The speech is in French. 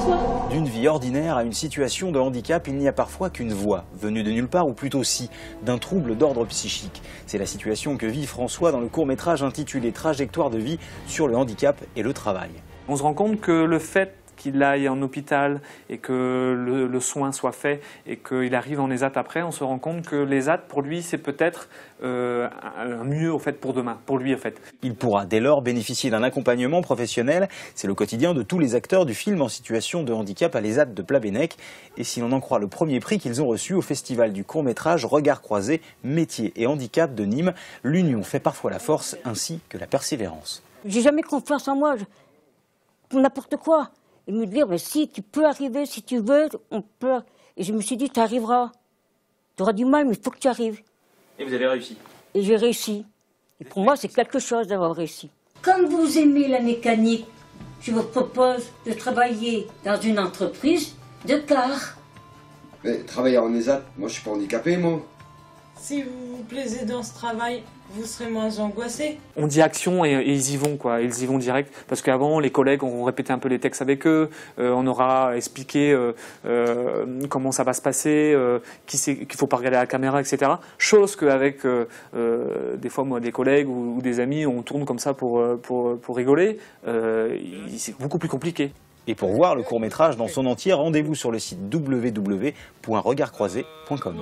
François? D'une vie ordinaire à une situation de handicap, il n'y a parfois qu'une voie, venue de nulle part ou plutôt si, d'un trouble d'ordre psychique. C'est la situation que vit François dans le court-métrage intitulé Trajectoire de vie sur le handicap et le travail. On se rend compte que le fait qu'il aille en hôpital et que le soin soit fait et qu'il arrive en ESAT après, on se rend compte que l'ESAT, pour lui, c'est peut-être un mieux au fait, pour demain, pour lui en fait. Il pourra dès lors bénéficier d'un accompagnement professionnel. C'est le quotidien de tous les acteurs du film en situation de handicap à l'ESAT de Plabennec. Et si l'on en croit le premier prix qu'ils ont reçu au festival du court-métrage Regard croisé, métier et handicap de Nîmes, l'union fait parfois la force ainsi que la persévérance. J'ai jamais confiance en moi, pour n'importe quoi. Et me dire, mais si tu peux arriver, si tu veux, on peut. Et je me suis dit, tu arriveras. Tu auras du mal, mais il faut que tu arrives. Et vous avez réussi? Et j'ai réussi. Et pour moi, c'est quelque chose d'avoir réussi. Comme vous aimez la mécanique, je vous propose de travailler dans une entreprise de car. Mais travailler en ESAT, moi je suis pas handicapé, moi. Si vous vous plaisez dans ce travail, vous serez moins angoissé. On dit action et ils y vont, quoi. Ils y vont direct. Parce qu'avant, les collègues ont répété un peu les textes avec eux. On aura expliqué comment ça va se passer, qu'il faut pas regarder la caméra, etc. Chose qu'avec des fois, moi, des collègues ou des amis, on tourne comme ça pour rigoler. C'est beaucoup plus compliqué. Et pour voir le court-métrage dans son entier, rendez-vous sur le site www.regardcroisé.com.